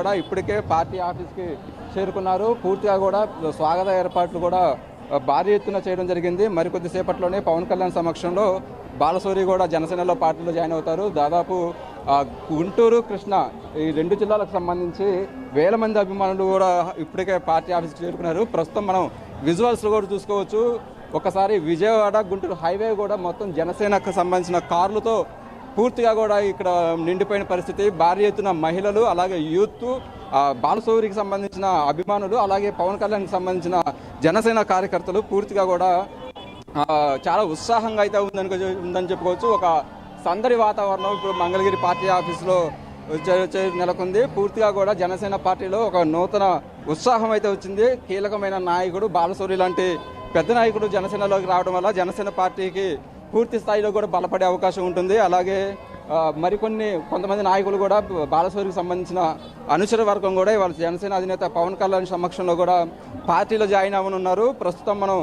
కూడా ఇప్పటికే పార్టీ ఆఫీస్కి చేరుకున్నారు. పూర్తిగా కూడా స్వాగత ఏర్పాట్లు కూడా భారీ ఎత్తున చేయడం జరిగింది. మరికొద్దిసేపట్లోనే పవన్ కళ్యాణ్ సమక్షంలో బాలశౌరి కూడా జనసేనలో పార్టీలో జాయిన్ అవుతారు. దాదాపు గుంటూరు, కృష్ణా ఈ రెండు జిల్లాలకు సంబంధించి వేల మంది అభిమానులు కూడా ఇప్పటికే పార్టీ ఆఫీస్కి చేరుకున్నారు. ప్రస్తుతం మనం విజువల్స్ కూడా చూసుకోవచ్చు. ఒకసారి విజయవాడ గుంటూరు హైవే కూడా మొత్తం జనసేనకు సంబంధించిన కార్లతో పూర్తిగా కూడా ఇక్కడ నిండిపోయిన పరిస్థితి. భారీ ఎత్తున మహిళలు, అలాగే యూత్, బాలశౌరికి సంబంధించిన అభిమానులు, అలాగే పవన్ కళ్యాణ్కి సంబంధించిన జనసేన కార్యకర్తలు పూర్తిగా కూడా చాలా ఉత్సాహంగా అయితే ఉందని చెప్పుకోవచ్చు. ఒక సందడి వాతావరణం ఇప్పుడు మంగళగిరి పార్టీ ఆఫీసులో నెలకొంది. పూర్తిగా కూడా జనసేన పార్టీలో ఒక నూతన ఉత్సాహం అయితే వచ్చింది. కీలకమైన నాయకుడు బాలశౌరి లాంటి పెద్ద నాయకుడు జనసేనలోకి రావడం వల్ల జనసేన పార్టీకి పూర్తి స్థాయిలో కూడా బలపడే అవకాశం ఉంటుంది. అలాగే కొంతమంది నాయకులు కూడా బాలశౌరికి సంబంధించిన అనుచర వర్గం కూడా ఇవాళ జనసేన అధినేత పవన్ కళ్యాణ్ సమక్షంలో కూడా పార్టీలో జాయిన్ అవ్వనున్నారు. ప్రస్తుతం మనం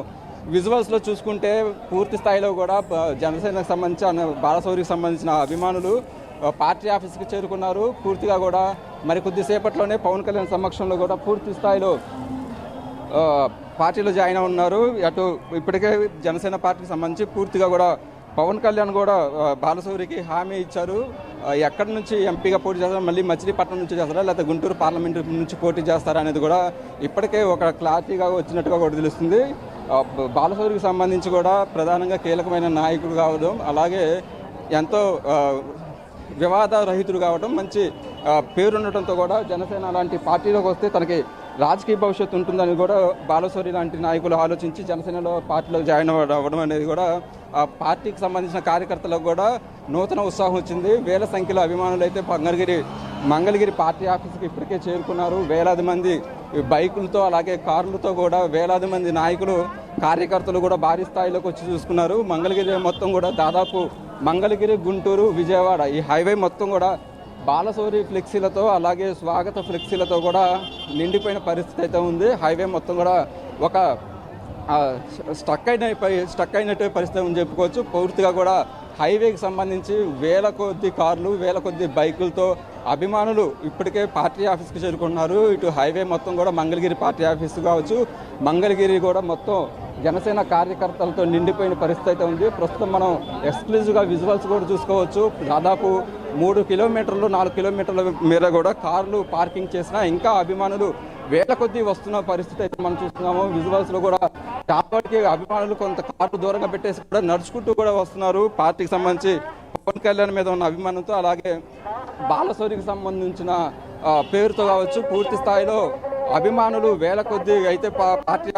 విజువల్స్లో చూసుకుంటే పూర్తి స్థాయిలో కూడా జనసేనకు సంబంధించిన బాలశౌరికి సంబంధించిన అభిమానులు పార్టీ ఆఫీస్కి చేరుకున్నారు. పూర్తిగా కూడా కొద్దిసేపట్లోనే పవన్ కళ్యాణ్ సమక్షంలో కూడా పూర్తి స్థాయిలో పార్టీలో జాయిన్ ఉన్నారు. అటు ఇప్పటికే జనసేన పార్టీకి సంబంధించి పూర్తిగా కూడా పవన్ కళ్యాణ్ కూడా బాలశౌరికి హామీ ఇచ్చారు. ఎక్కడి నుంచి ఎంపీగా పోటీ చేస్తారా, మళ్ళీ మచిలీపట్నం నుంచి చేస్తారా, లేకపోతే గుంటూరు పార్లమెంటు నుంచి పోటీ చేస్తారా అనేది కూడా ఇప్పటికే ఒక క్లారిటీగా వచ్చినట్టుగా కూడా తెలుస్తుంది. బాలశౌరికి సంబంధించి కూడా ప్రధానంగా కీలకమైన నాయకుడు కావడం, అలాగే ఎంతో వివాద రహితుడు కావడం, మంచి పేరుండటంతో కూడా జనసేన లాంటి పార్టీలోకి వస్తే తనకి రాజకీయ భవిష్యత్తు ఉంటుందని కూడా బాలశౌరి లాంటి నాయకులు ఆలోచించి జనసేనలో పార్టీలో జాయిన్ అవ్వడం అనేది కూడా ఆ పార్టీకి సంబంధించిన కార్యకర్తలకు కూడా నూతన ఉత్సాహం వచ్చింది. వేల సంఖ్యలో అభిమానులు అయితే మంగళగిరి పార్టీ ఆఫీస్కి ఇప్పటికే చేరుకున్నారు. వేలాది మంది బైకులతో, అలాగే కార్లతో కూడా వేలాది మంది నాయకులు, కార్యకర్తలు కూడా భారీ స్థాయిలోకి వచ్చి చూసుకున్నారు. మంగళగిరి మొత్తం కూడా దాదాపు మంగళగిరి, గుంటూరు, విజయవాడ ఈ హైవే మొత్తం కూడా బాలశౌరి ఫ్లెక్సీలతో, అలాగే స్వాగత ఫ్లెక్సీలతో కూడా నిండిపోయిన పరిస్థితి అయితే ఉంది. హైవే మొత్తం కూడా ఒక స్టక్ అయినట్టు పరిస్థితి అని చెప్పుకోవచ్చు. పూర్తిగా కూడా హైవేకి సంబంధించి వేల కొద్ది కార్లు, వేల కొద్ది బైకులతో అభిమానులు ఇప్పటికే పార్టీ ఆఫీస్కి చేరుకున్నారు. ఇటు హైవే మొత్తం కూడా మంగళగిరి పార్టీ ఆఫీస్ కావచ్చు, మంగళగిరి కూడా మొత్తం జనసేన కార్యకర్తలతో నిండిపోయిన పరిస్థితి అయితే ఉంది. ప్రస్తుతం మనం ఎక్స్క్లూజివ్గా విజువల్స్ కూడా చూసుకోవచ్చు. దాదాపు 3 కిలోమీటర్లు 4 కిలోమీటర్ల మేర కూడా కార్లు పార్కింగ్ చేసినా ఇంకా అభిమానులు వేల కొద్దీ వస్తున్న పరిస్థితి అయితే మనం చూస్తున్నాము. విజువల్స్లో కూడా చాలాకి అభిమానులు కొంత కార్లు దూరంగా పెట్టేసి కూడా నడుచుకుంటూ కూడా వస్తున్నారు. పార్టీకి సంబంధించి పవన్ కళ్యాణ్ మీద ఉన్న అభిమానంతో, అలాగే బాలశౌరికి సంబంధించిన పేరుతో కావచ్చు పూర్తి స్థాయిలో అభిమానులు వేల కొద్దీ అయితే పార్టీ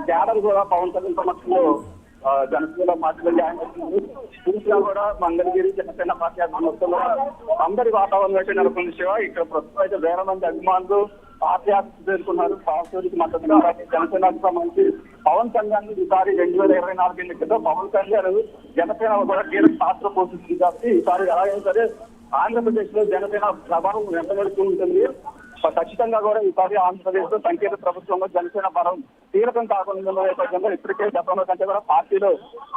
క్యాడర్ కూడా పవన్ కళ్యాణ్ సమక్షంలో జనసేన పార్టీలో జాయిన్ అవుతున్నారు. పూర్తిగా కూడా మంగళగిరి జనసేన పార్టీ మొత్తంలో అందరి వాతావరణం అయితే నెలకొంది. శివ ఇక్కడ ప్రస్తుతం అయితే వేల మంది అభిమానులు పార్టీ ఆఫీస్ చేరుకున్నారు. బాలశౌరికి మద్దతుగా, అలాగే జనసేనకు సంబంధించి పవన్ కళ్యాణ్ ఈసారి 2024 ఎన్నికల్లో పవన్ కళ్యాణ్ జనసేన కూడా కీలక పాత్ర పోషిస్తుంది కాబట్టి ఈసారి ఎలాగైనా సరే ఆంధ్రప్రదేశ్ లో జనసేన ప్రభావం వెంటబడుతూ ఉంటుంది. ఖచ్చితంగా కూడా ఈసారి ఆంధ్రప్రదేశ్ లో సంకేత ప్రభుత్వంలో జనసేన పరం కీలకం కాకుండా నేపథ్యంలో ఇప్పటికే గతంలో కంటే కూడా పార్టీలో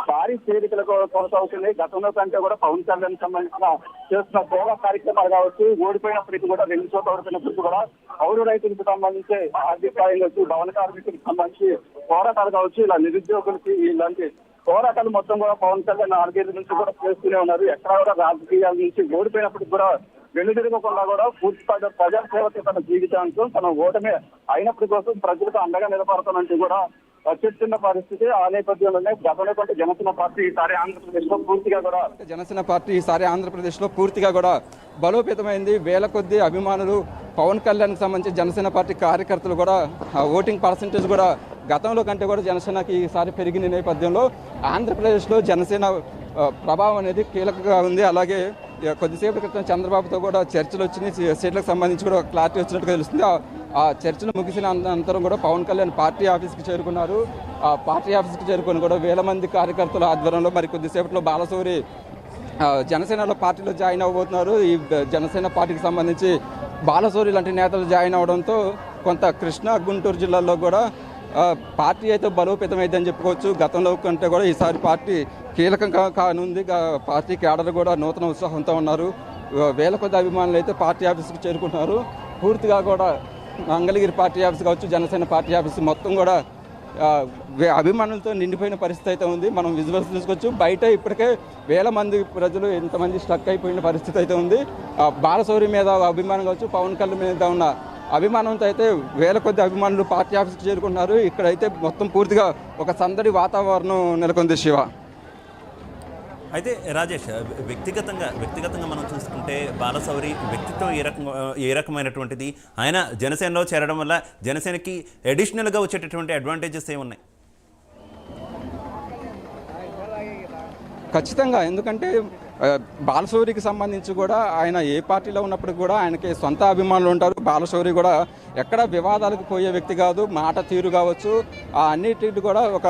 భారీ చేరికలకు కొనసాగుతుంది. గతంలో కంటే కూడా పవన్ కళ్యాణ్ సంబంధించిన చేస్తున్న సేవా కార్యక్రమాలు కావచ్చు, ఓడిపోయినప్పటికీ కూడా 2 చోట్ల ఓడిపోయినప్పటికీ కూడా పౌరు రైతులకు సంబంధించి ఆర్థిక సాయం కావచ్చు, భవన కార్మికులకు సంబంధించి పోరాటాలు కావచ్చు, ఇలా నిరుద్యోగులకి ఇలాంటి పోరాటాలు మొత్తం కూడా పవన్ కళ్యాణ్ 4 నుంచి కూడా చేస్తూనే ఉన్నారు. ఎక్కడ కూడా రాజకీయాల నుంచి ఓడిపోయినప్పటికీ కూడా వెనుదిరగకుండా కూడా పూర్తి స్థాయిలో ప్రజాసేవకి తన జీవితాంతం తన ఓటమే అయినప్పటి కోసం ప్రజలకు అండగా నిలబడతానంటూ కూడా చెప్తున్న పరిస్థితి. ఆ నేపథ్యంలోనే గతంలో కంటే జనసేన పార్టీ ఈసారి ఆంధ్రప్రదేశ్ లో పూర్తిగా కూడా బలోపేతమైంది. వేల కొద్ది అభిమానులు, పవన్ కళ్యాణ్కి సంబంధించి జనసేన పార్టీ కార్యకర్తలు కూడా ఓటింగ్ పర్సంటేజ్ కూడా గతంలో కంటే కూడా జనసేనకి ఈసారి పెరిగిన నేపథ్యంలో ఆంధ్రప్రదేశ్లో జనసేన ప్రభావం అనేది కీలకంగా ఉంది. అలాగే కొద్దిసేపటి క్రితం చంద్రబాబుతో కూడా చర్చలు వచ్చినాయి. సీట్లకు సంబంధించి కూడా క్లారిటీ వచ్చినట్టుగా తెలుస్తుంది. ఆ చర్చలు ముగిసిన అనంతరం కూడా పవన్ కళ్యాణ్ పార్టీ ఆఫీస్కి చేరుకున్నారు. ఆ పార్టీ ఆఫీస్కి చేరుకొని కూడా వేల మంది కార్యకర్తల ఆధ్వర్యంలో కొద్దిసేపట్లో బాలశౌరి జనసేనలో పార్టీలో జాయిన్ అవ్వబోతున్నారు. ఈ జనసేన పార్టీకి సంబంధించి బాలశౌరి లాంటి నేతలు జాయిన్ అవడంతో కొంత కృష్ణా, గుంటూరు జిల్లాల్లో కూడా పార్టీ అయితే బలోపేతమైందని చెప్పుకోవచ్చు. గతంలో కంటే కూడా ఈసారి పార్టీ కీలకంగా కానుంది. పార్టీ క్యాడర్ కూడా నూతన ఉత్సాహంతో ఉన్నారు. వేల కొద్ది అభిమానులు అయితే పార్టీ ఆఫీస్కి చేరుకుంటున్నారు. పూర్తిగా కూడా మంగళగిరి పార్టీ ఆఫీస్ కావచ్చు, జనసేన పార్టీ ఆఫీస్ మొత్తం కూడా అభిమానులతో నిండిపోయిన పరిస్థితి అయితే ఉంది. మనం విజువల్స్ చూసుకోవచ్చు. బయట ఇప్పటికే వేల మంది ప్రజలు ఎంతమంది స్టక్ అయిపోయిన పరిస్థితి అయితే ఉంది. బాలశౌరి మీద అభిమానం కావచ్చు, పవన్ కళ్యాణ్ మీద ఉన్న అభిమానంతో అయితే వేల కొద్ది అభిమానులు పార్టీ ఆఫీస్కి చేరుకుంటున్నారు. ఇక్కడైతే మొత్తం పూర్తిగా ఒక సందడి వాతావరణం నెలకొంది శివ. అయితే రాజేష్, వ్యక్తిగతంగా మనం చూసుకుంటే బాలశౌరి వ్యక్తిత్వం ఏ రకమైనటువంటిది? ఆయన జనసేనలో చేరడం వల్ల జనసేనకి అడిషనల్గా వచ్చేటటువంటి అడ్వాంటేజెస్ ఏమున్నాయి? ఖచ్చితంగా. ఎందుకంటే బాలశౌరికి సంబంధించి కూడా ఆయన ఏ పార్టీలో ఉన్నప్పుడు కూడా ఆయనకి సొంత అభిమానులు ఉంటారు. బాలశౌరి కూడా ఎక్కడ వివాదాలకు పోయే వ్యక్తి కాదు. మాట తీరు కావచ్చు, అన్నిటికి కూడా ఒక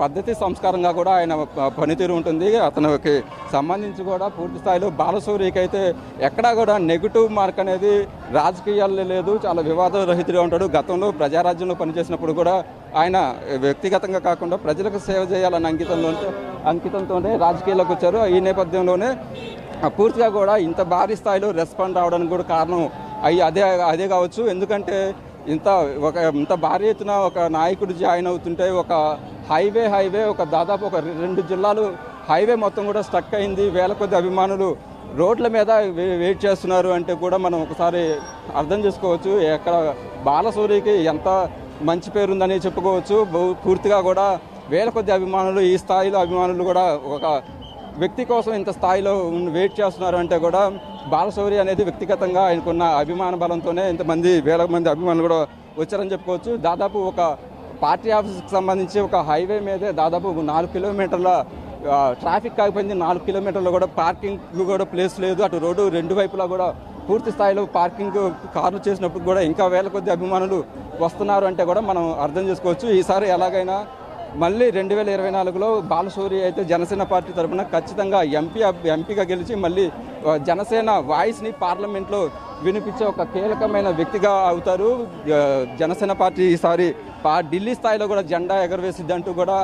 పద్ధతి సంస్కారంగా కూడా ఆయన పనితీరు ఉంటుంది. అతనికి సంబంధించి కూడా పూర్తి స్థాయిలో బాలశౌరికి అయితే ఎక్కడా కూడా నెగిటివ్ మార్క్ అనేది రాజకీయాల్లో లేదు. చాలా వివాదరహితుడిగా ఉంటాడు. గతంలో ప్రజారాజ్యంలో పనిచేసినప్పుడు కూడా ఆయన వ్యక్తిగతంగా కాకుండా ప్రజలకు సేవ చేయాలన్న అంకితంతోనే రాజకీయాల్లోకి వచ్చారు. ఈ నేపథ్యంలోనే పూర్తిగా కూడా ఇంత భారీ స్థాయిలో రెస్పాండ్ రావడానికి కూడా కారణం అదే కావచ్చు. ఎందుకంటే ఇంత భారీ ఎత్తున ఒక నాయకుడు జాయిన్ అవుతుంటే ఒక హైవే ఒక దాదాపు ఒక 2 జిల్లాలు హైవే మొత్తం కూడా స్టక్ అయింది. వేల కొద్ది అభిమానులు రోడ్ల మీద వెయిట్ చేస్తున్నారు అంటే కూడా మనం ఒకసారి అర్థం చేసుకోవచ్చు ఎక్కడ బాలశౌరికి ఎంత మంచి పేరుందని చెప్పుకోవచ్చు. పూర్తిగా కూడా వేల కొద్ది అభిమానులు, ఈ స్థాయిలో అభిమానులు కూడా ఒక వ్యక్తి కోసం ఇంత స్థాయిలో వెయిట్ చేస్తున్నారు అంటే కూడా బాలశౌరి అనేది వ్యక్తిగతంగా ఆయనకున్న అభిమాన బలంతోనే ఇంతమంది వేల మంది అభిమానులు కూడా వచ్చారని చెప్పుకోవచ్చు. దాదాపు ఒక పార్టీ ఆఫీస్కి సంబంధించి ఒక హైవే మీదే దాదాపు 4 కిలోమీటర్ల ట్రాఫిక్ ఆగిపోయింది. 4 కిలోమీటర్లు కూడా పార్కింగ్ కూడా ప్లేస్ లేదు. అటు రోడ్డు 2 వైపులా కూడా పూర్తి స్థాయిలో పార్కింగ్ కార్లు చేసినప్పుడు కూడా ఇంకా వేల కొద్ది అభిమానులు వస్తున్నారు అంటే కూడా మనం అర్థం చేసుకోవచ్చు. ఈసారి ఎలాగైనా మళ్ళీ 2024లో బాలశౌరి అయితే జనసేన పార్టీ తరఫున ఖచ్చితంగా ఎంపీగా గెలిచి మళ్ళీ జనసేన వాయిస్ని పార్లమెంట్లో వినిపించే ఒక కీలకమైన వ్యక్తిగా అవుతారు. జనసేన పార్టీ ఈసారి ఢిల్లీ స్థాయిలో కూడా జెండా ఎగరవేసిద్దంటూ కూడా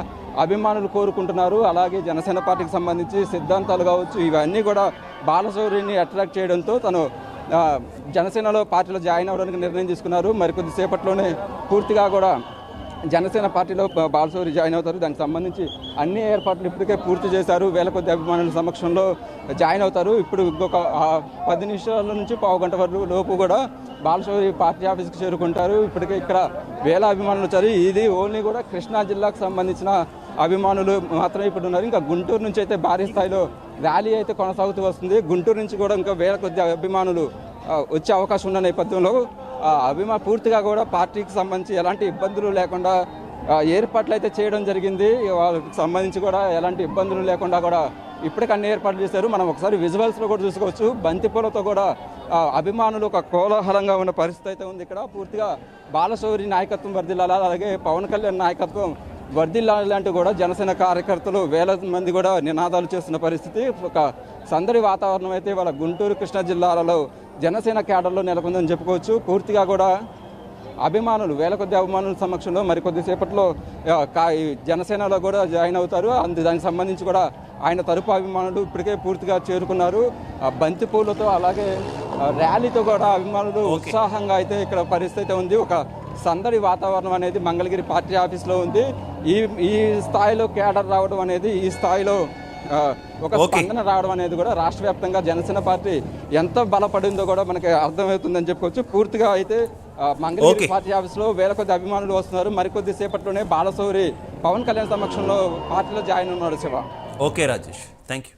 అభిమానులు కోరుకుంటున్నారు. అలాగే జనసేన పార్టీకి సంబంధించి సిద్ధాంతాలు కావచ్చు, ఇవన్నీ కూడా బాలశౌరిని అట్రాక్ట్ చేయడంతో తను జనసేనలో పార్టీలో జాయిన్ అవ్వడానికి నిర్ణయం తీసుకున్నారు. మరికొద్దిసేపట్లోనే పూర్తిగా కూడా జనసేన పార్టీలో బాలశౌరి జాయిన్ అవుతారు. దానికి సంబంధించి అన్ని ఏర్పాట్లు ఇప్పటికే పూర్తి చేశారు. వేల కొద్ది అభిమానుల సమక్షంలో జాయిన్ అవుతారు. ఇప్పుడు ఇంకొక 10 నిమిషాల నుంచి పావు గంట వరకు లోపు కూడా బాలశౌరి పార్టీ ఆఫీస్కి చేరుకుంటారు. ఇప్పటికే ఇక్కడ వేల అభిమానులు వచ్చారు. ఇది ఓన్లీ కూడా కృష్ణా జిల్లాకు సంబంధించిన అభిమానులు మాత్రమే ఇప్పుడు ఉన్నారు. ఇంకా గుంటూరు నుంచి అయితే భారీ స్థాయిలో ర్యాలీ అయితే కొనసాగుతూ వస్తుంది. గుంటూరు నుంచి కూడా ఇంకా వేల కొద్ది అభిమానులు వచ్చే అవకాశం ఉన్న నేపథ్యంలో పూర్తిగా కూడా పార్టీకి సంబంధించి ఎలాంటి ఇబ్బందులు లేకుండా ఏర్పాట్లు అయితే చేయడం జరిగింది. వాళ్ళకి సంబంధించి కూడా ఎలాంటి ఇబ్బందులు లేకుండా కూడా ఇప్పటికి అన్ని ఏర్పాట్లు చేశారు. మనం ఒకసారి విజువల్స్లో కూడా చూసుకోవచ్చు. బంతిపూలతో కూడా అభిమానులు ఒక కోలాహలంగా ఉన్న పరిస్థితి అయితే ఉంది. ఇక్కడ పూర్తిగా బాలశౌరి నాయకత్వం వర్ధిల్లాలి, అలాగే పవన్ కళ్యాణ్ నాయకత్వం వర్ధిల్లాలంటూ కూడా జనసేన కార్యకర్తలు వేల మంది కూడా నినాదాలు చేస్తున్న పరిస్థితి. ఒక సందడి వాతావరణం అయితే వాళ్ళ గుంటూరు కృష్ణా జిల్లాలలో జనసేన క్యాడర్లో నెలకొందని చెప్పుకోవచ్చు. పూర్తిగా కూడా అభిమానులు వేల కొద్ది అభిమానుల సమక్షంలో మరికొద్దిసేపట్లో జనసేనలో కూడా జాయిన్ అవుతారు. దానికి సంబంధించి కూడా ఆయన తరపు అభిమానులు ఇప్పటికే పూర్తిగా చేరుకున్నారు. బంతి పూలతో అలాగే ర్యాలీతో కూడా అభిమానులు ఉత్సాహంగా అయితే ఇక్కడ పరిస్థితి ఉంది. ఒక సందడి వాతావరణం అనేది మంగళగిరి పార్టీ ఆఫీస్లో ఉంది. ఈ స్థాయిలో క్యాడర్ రావడం అనేది, ఈ స్థాయిలో ఒక స్పందన రావడం అనేది కూడా రాష్ట్ర వ్యాప్తంగా జనసేన పార్టీ ఎంత బలపడిందో కూడా మనకి అర్థమవుతుందని చెప్పుకోవచ్చు. పూర్తిగా అయితే మంగళగిరి పార్టీ ఆఫీస్లో వేల కొద్ది అభిమానులు వస్తున్నారు. మరికొద్ది సేపట్లోనే బాలశౌరి పవన్ కళ్యాణ్ సమక్షంలో పార్టీలో జాయిన్ ఉన్నాడు Shiva. Okay Rajesh, thank you.